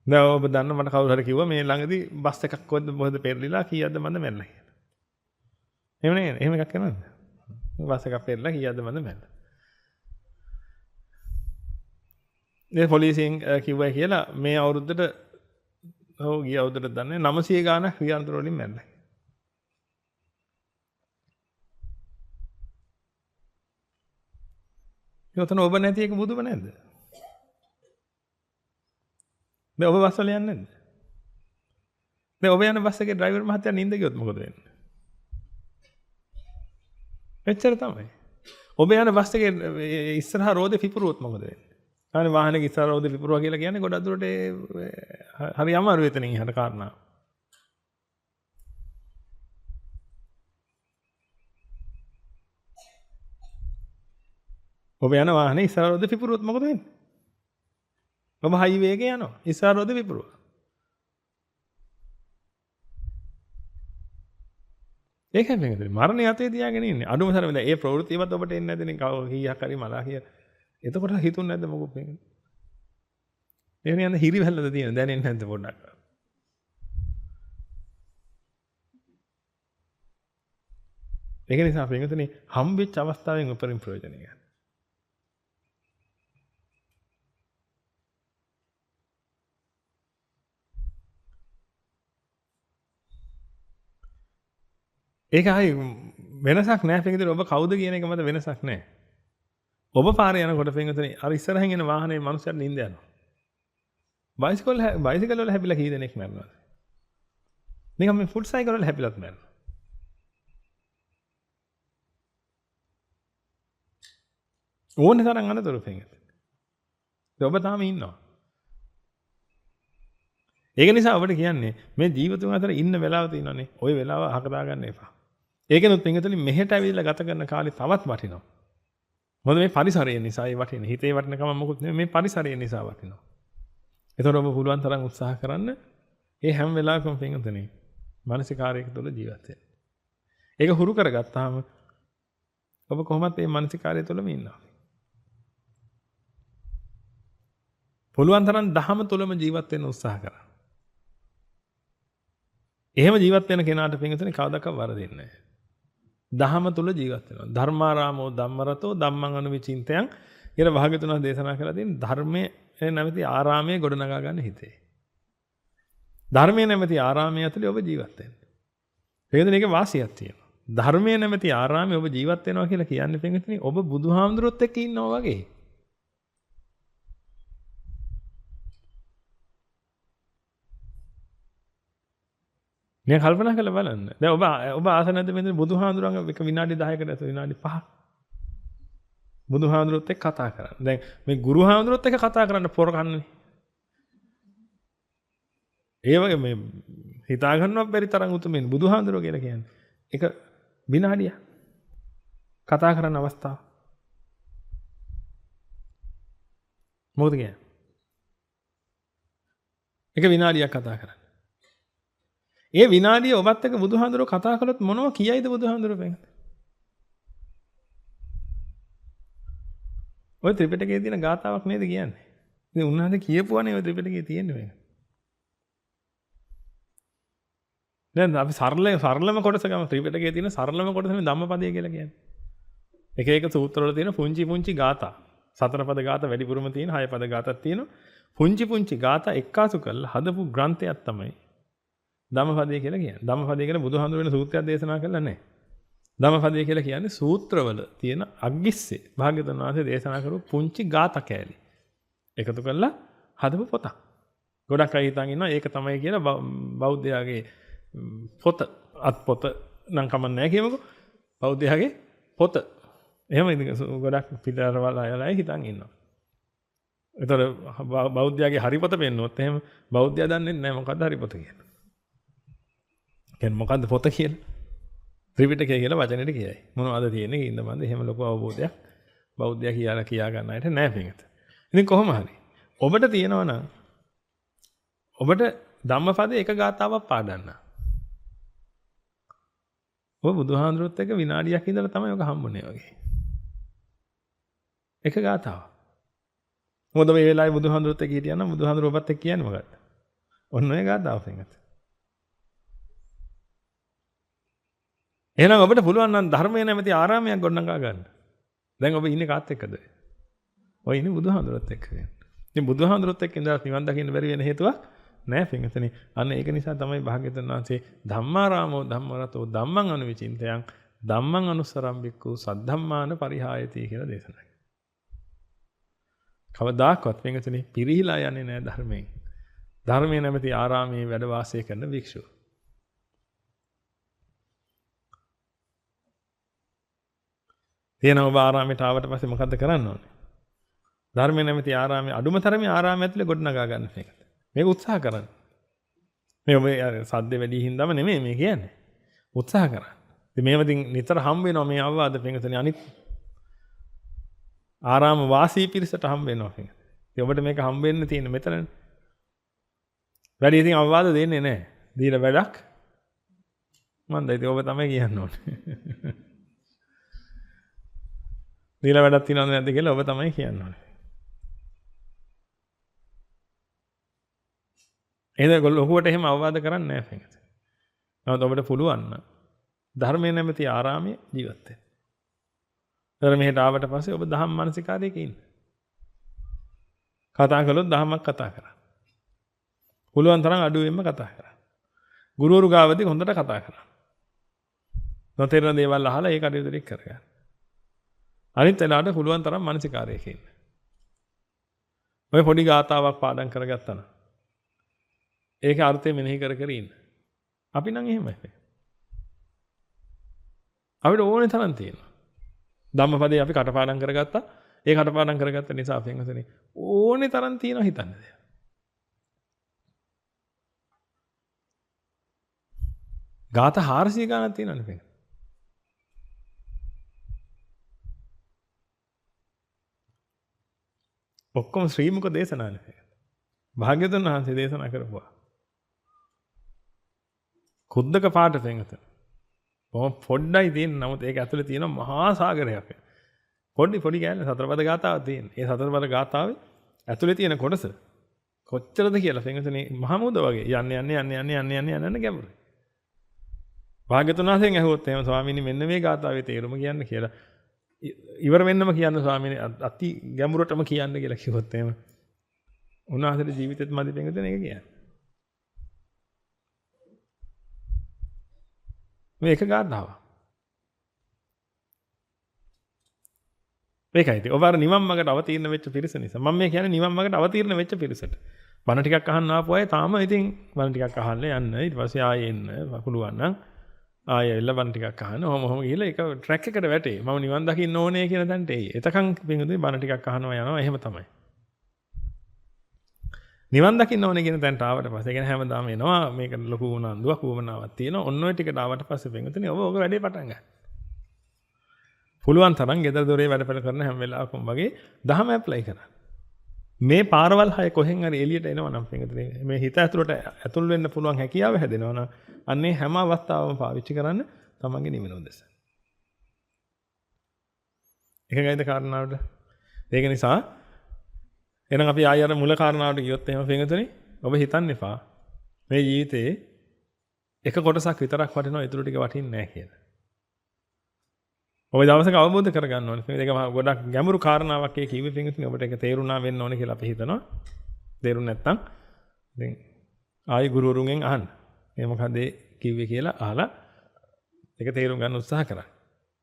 දැන් ඔබ දන්න මට කවුරු හරි කිව්වා මේ ළඟදී බස් එකක් මොකද පෙරලිලා කීයක්ද මන්ද මැරලා කියලා. එහෙම නේ එහෙම එකක් කරනවද? බස් එකක් පෙරලා කීයක්ද මන්ද මැරලා. මේ පොලිසියෙන් කිව්වයි කියලා මේ අවුරුද්දට ඔව් ගිය අවුරුද්දට දන්නේ 900 ගාණක් ක්‍රියාන්තර වලින් මැරලා. යොතන ඔබ නැති එක බුදුම නැද්ද? දැන් ඔබ බස් වල යන්නේ නැද්ද? දැන් ඔබ යන බස් එකේ ඩ්‍රයිවර් මහත්තයා නිින්ද ගියොත් මොකද වෙන්නේ? එච්චර තමයි. ඔබ යන බස් එකේ ඉස්සරහා රෝදේ පිපුරුවොත් මොකද වෙන්නේ? අනේ වාහනේ ඉස්සරහා රෝදේ පිපුරුවා කියලා කියන්නේ ගොඩක් දුරට හරි අමාරු වෙතනින් යන කාරණා. ඔබ යන වාහනේ ඉස්සරහා රෝදේ පිපුරුවොත් මොකද වෙන්නේ? ඔබ හයිවේ එකේ යනවා. ඉස්සරහා රෝදේ පිපුරුවා. ඒකයි මේකද මරණය අතේ තියාගෙන ඉන්නේ. අඩුම තරමේ දැන් ඒ ප්‍රවෘත්තියවත් ඔබට එන්නේ නැදනේ කීයක් හරි මලා කිය. එතකොට හිතුන්නේ නැද්ද මොකක් මේක? එහෙම යන හිරිවැල්ලද තියෙන දැනෙන්නේ නැද්ද පොඩ්ඩක්? ඒක නිසා පින්වතුනි හම්බෙච්ච අවස්ථාවෙන් උපරිම ප්‍රයෝජනය ගන්න. ඒක හරි වෙනසක් නැහැ පින්වතුනි ඔබ කවුද කියන එක මත වෙනසක් නැහැ. ඔබ පාරේ යනකොට පින්වතුනි අර ඉස්සරහින් එන වාහනේ මනුස්සයන් නිින්ද යනවා. බයිසිකල් වල හැපිලා කී දෙනෙක් මැරෙනවද? නිකන් මේ ෆුට් සයිකල් වල හැපිලත් මැරෙනවා. ඕනේ තරම් අනතුරු පින්වතුනි. ඔබ තාම ඉන්නවා. ඒක නිසා ඔබට කියන්නේ මේ ජීවිතුන් අතර ඉන්න වෙලාව තියෙනවානේ. ওই වෙලාව අහක දාගන්න එපා. ඒකෙනුත් පින්වතුනි මෙහෙට ඇවිල්ලා ගත කරන කාලේ තවත් වටිනවා. මොකද මේ පරිසරය නිසා ඒ වටිනේ. හිතේ වටිනකම මොකුත් නෙමෙයි මේ පරිසරය නිසා වටිනවා. ඒතකොට ඔබ පුළුවන් තරම් උත්සාහ කරන්න මේ හැම වෙලාවකම පින්වතුනි මානසිකාරයක තුල ජීවත් වෙන්න. ඒක හුරු කරගත්තාම ඔබ කොහොමත් මේ මානසිකාරය තුලම ඉන්නවා. පුළුවන් තරම් දහම තුලම ජීවත් වෙන්න උත්සාහ කරන්න. එහෙම ජීවත් වෙන කෙනාට පින්වතුනි කවදාකවත් වරදින්නේ නැහැ. දහම තුල ජීවත් වෙනවා. ධර්මාරාමෝ ධම්මරතෝ ධම්මං අනුවිචින්තයන් කියලා භාග්‍යතුන් වහන්සේ දේශනා කළා තියෙන ධර්මයේ නැමැති ආරාමයේ ගොඩනගා ගන්න හිතේ. ධර්මයේ නැමැති ආරාමයේ ඇතුලේ ඔබ ජීවත් වෙන්න. පින්වතුනි ඒකේ වාසියක් තියෙනවා. ධර්මයේ නැමැති ආරාමයේ ඔබ ජීවත් වෙනවා කියලා කියන්නේ පින්වතුනි ඔබ බුදුහාමුදුරුවොත් එක්ක ඉන්නවා වගේ. මේ කල්පනා කරලා බලන්න. දැන් ඔබ ආස නැද්ද මෙතන බුදුහාඳුරන් එක විනාඩි 10කට ඇතුළත විනාඩි 5ක් බුදුහාඳුරොත් එක්ක කතා කරන්න. දැන් මේ ගුරුහාඳුරොත් එක්ක කතා කරන්න පොර කන්නේ. ඒ වගේ මේ හිතා ගන්නවත් බැරි තරම් උතුමින් බුදුහාඳුරෝ කියලා කියන්නේ. ඒක විනාඩියක් කතා කරන්න අවස්ථාව. මොකද කියන්නේ? ඒක විනාඩියක් කතා කරන්න. ඒ විනාඩිය ඔබත් එක්ක බුදුහාඳුරෝ කතා කළොත් මොනව කියයිද බුදුහාඳුරෝ වෙන්නේ? ඔය ත්‍රිපිටකයේ තියෙන ගාතාවක් නේද කියන්නේ? ඉතින් උන්වහන්සේ කියපුවානේ ඔය ත්‍රිපිටකයේ තියෙන්නේ මේක. දැන් අපි සරලම කොටස ගමු ත්‍රිපිටකයේ තියෙන සරලම කොටස මේ ධම්මපදය කියලා කියන්නේ. එක එක සූත්‍රවල තියෙන පුංචි ගාථා. සතර පද ගාථා වැඩිපුරම තියෙන 6 පද ගාථාක් තියෙනවා. පුංචි ගාථා එක්කාසු කරලා හදපු ග්‍රන්ථයක් තමයි ධම්මපදය කියලා කියන්නේ. ධම්මපදය කියලා බුදුහාමුදුර වෙන සූත්‍රයක් දේශනා කළා නැහැ. ධම්මපදය කියලා කියන්නේ සූත්‍රවල තියෙන අග්ගිස්සේ භාග්‍යවතුන් වහන්සේ දේශනා කරපු පුංචි ගාථා කෑලි. එකතු කරලා හදපු පොතක්. ගොඩක් අය හිතන් ඉන්නවා ඒක තමයි කියලා බෞද්ධයාගේ පොත අත්පොත නම් කමන්නේ නැහැ කියමුකෝ. බෞද්ධයාගේ පොත. එහෙම ඉතින් ගොඩක් පිටරවල අයලා හිතන් ඉන්නවා. ඒතර බෞද්ධයාගේ හරි පොත පෙන්නොත් එහෙම බෞද්ධයා දන්නේ නැහැ මොකද්ද හරි පොත කියලා. කියන්නේ මොකද්ද පොත කියලා? ත්‍රිපිටකය කියලා වචනෙට කියයි. මොනවද තියෙන්නේ කින්ද මන්ද එහෙම ලොකු අවබෝධයක් බෞද්ධයා කියා ගන්න අයට නැහැ පිටත. ඉතින් කොහොම හරි ඔබට තියෙනවා නම් ඔබට ධම්මපදයේ එක ගාතාවක් පාඩන්න. ඔබ බුදුහාඳුරුත් එක්ක විනාඩියක් ඉඳලා තමයි ඔක හම්බුනේ වගේ. එක ගාතාවක්. මොකද මේ වෙලාවේ බුදුහාඳුරුත් එක්ක හිටියා නම් බුදුහාඳුර ඔබත් එක්ක කියන්නේ මොකක්ද? ඔන්න ඔය ගාතාව පින්වත. එහෙනම් ඔබට පුළුවන් නම් ධර්මයේ නැමැති ආරාමයක් ගොඩනගා ගන්න. දැන් ඔබ ඉන්නේ කාත් එක්කද? ඔය ඉන්නේ බුදුහාඳුරත් එක්ක. ඉතින් බුදුහාඳුරත් එක්ක ඉඳලා නිවන් දකින්න බැරි වෙන හේතුවක් නෑ පින්වතනි. අන්න ඒක නිසා තමයි භාග්‍යවතුන් වහන්සේ ධම්මාරාමෝ ධම්මරතෝ ධම්මං අනුවිචින්තයන් ධම්මං අනුස්සරම් බික්ඛු සද්ධම්මාන පරිහායති කියලා දේශනා කළා. කවදාකවත් පින්වතනි පිරිහිලා යන්නේ නෑ ධර්මයෙන්. ධර්මයේ නැමැති ආරාමයේ වැඩ වාසය කරන භික්ෂුව. එහෙනම් ඔබ ආරාමයට ආවට පස්සේ මොකද්ද කරන්න ඕනේ? ධර්මයේ නැමැති ආරාමයේ අඩුම තරමේ ආරාමය ඇතුලේ ගොඩනගා ගන්න මේක. මේක උත්සාහ කරන්න. මේ ඔබ සද්ද වැඩි හින්දාම නෙමෙයි මේ කියන්නේ. උත්සාහ කරන්න. ඉතින් මේව ඉතින් නිතර හම් වෙනවා මේ අවවාද පින්වතුනි අනිත් ආරාම වාසී පිරිසට හම් වෙනවා පින්වතුනි. ඉතින් ඔබට මේක හම් වෙන්න තියෙන මෙතනනේ. වැඩි ඉතින් අවවාද දෙන්නේ නැහැ. දීලා වැඩක් මන්ද ඉතින් ඔබ තමයි කියන්න ඕනේ. දීලා වැඩක් තියනවද නැද්ද කියලා ඔබ තමයි කියන්න ඕනේ. එහෙනම් ලොකුවට එහෙම අවවාද කරන්නේ නැහැ පින්වතුනි. නමුත් ඔබට පුළුවන් නම් ධර්මයේ නැමැති ආරාමයේ ජීවත් වෙන්න. ධර්මයට ආවට පස්සේ ඔබ දහම් මානසිකාරයක ඉන්න. කතා කළොත් දහමක් කතා කරන්න. පුළුවන් තරම් අඩුවෙන්ම කතා කරන්න. ගුරුවරු ගාවදී හොඳට කතා කරන්න. නොතේරෙන දේවල් අහලා ඒක අඩුවෙන් කරගන්න. අනිත් වෙලාවට පුළුවන් තරම් මානසිකාරයක ඉන්න. ඔය පොඩි ගාතාවක් පාඩම් කරගත්තා නම් ඒකේ අර්ථය මෙනෙහි කර කර ඉන්න. අපි නම් එහෙමයි. අපිට ඕනේ තරම් තියෙනවා. ධම්මපදේ අපි කටපාඩම් කරගත්තා. ඒ කටපාඩම් කරගත්ත නිසා පින්වතුනි ඕනේ තරම් තියෙනවා හිතන්නේ. ගාත 400 ගණන් තියෙනවනේ පින්. ඔක්කොම ශ්‍රී මුක දේශනානේ. භාග්‍යවතුන් වහන්සේ දේශනා කරපුවා. කුද්දක පාට පින්වතුනි. කොහොම පොඩ්ඩයි තියෙන නමුත් ඒක ඇතුලේ තියෙන මහා සාගරයක්. පොඩි කෑල්ල සතරපද ගාතාවක් තියෙන. ඒ සතරපද ගාතාවේ ඇතුලේ තියෙන කොටස කොච්චරද කියලා පින්වතුනි මහමුද වගේ යන්නේ ගැඹුරුයි. භාග්‍යවතුන් වහන්සේගෙන් ඇහුවොත් එහෙම ස්වාමීනි මෙන්න මේ ගාතාවේ තේරුම කියන්න කියලා. ඉවර වෙන්නම කියන්න ස්වාමීනි අති ගැඹුරටම කියන්න කියලා කිව්වොත් එහෙම. උන්වහන්සේගේ ජීවිතෙත් මදි පින්වතුනි ඒක කියන්නේ. මේක ගාතාව. මේකයි ඉතින් ඔබ අර නිවන් මාර්ගට අවතීර්ණ වෙච්ච පිරිස නිසා මම මේ කියන්නේ නිවන් මාර්ගට අවතීර්ණ වෙච්ච පිරිසට. බණ ටිකක් අහන්න ආපු අය තාම ඉතින් බණ ටිකක් අහන්න යන්න ඊට පස්සේ ආයෙ එන්න පුළුවන් නම් ආයෙ එල්ල බණ ටිකක් අහන්න ඔහොම ගිහලා ඒක ට්‍රැක් එකට වැටේ. මම නිවන් දකින්න ඕනේ කියන තැනට එයි. එතකන් පින්වතුනි බණ ටිකක් අහනවා යනවා එහෙම තමයි. නිවන් දකින්න ඕනේ කියන තැනට ආවට පස්සේ ඒ කියන්නේ හැමදාම එනවා මේක ලොකු උනන්දුවක් වුමනාවක් තියෙනවා. ඔන්න ඔය ටිකට ආවට පස්සේ පින්වතුනි ඔබ වැඩේ පටන් ගන්න. පුළුවන් තරම් ගෙදර දොරේ වැඩපළ කරන හැම වෙලාවකම වගේ දහම ඇප්ලයි කරන්න. මේ පාරවල් හය කොහෙන් හරි එළියට එනවා නම් පින්වතුනි මේ හිත ඇතුළට ඇතුල් වෙන්න පුළුවන් හැකියාව හැදෙනවා නම් අන්නේ හැම අවස්ථාවකම පාවිච්චි කරන්න තමන්ගේ නිවන උදෙස. එකගයිද කාරණාවට. ඒක නිසා එහෙනම් අපි ආයෙ අර මුල කාරණාවට ගියොත් එහෙම පින්වතුනි ඔබ හිතන්න එපා මේ ජීවිතේ එක කොටසක් විතරක් වටිනවා ඊටු ටික වටින්නේ නැහැ කියලා. ඔබ දවසක අවබෝධ කරගන්න ඕනේ. මේක ගොඩක් ගැඹුරු කාරණාවක් ඒ කිව්වේ පින්වතුනි ඔබට ඒක තේරුණා වෙන්න ඕනේ කියලා අපි හිතනවා. තේරුම් නැත්නම් ඉතින් ආයෙ ගුරුවරුන්ගෙන් අහන්න. මේ මොකද කිව්වේ කියලා අහලා ඒක තේරුම් ගන්න උත්සාහ කරන්න.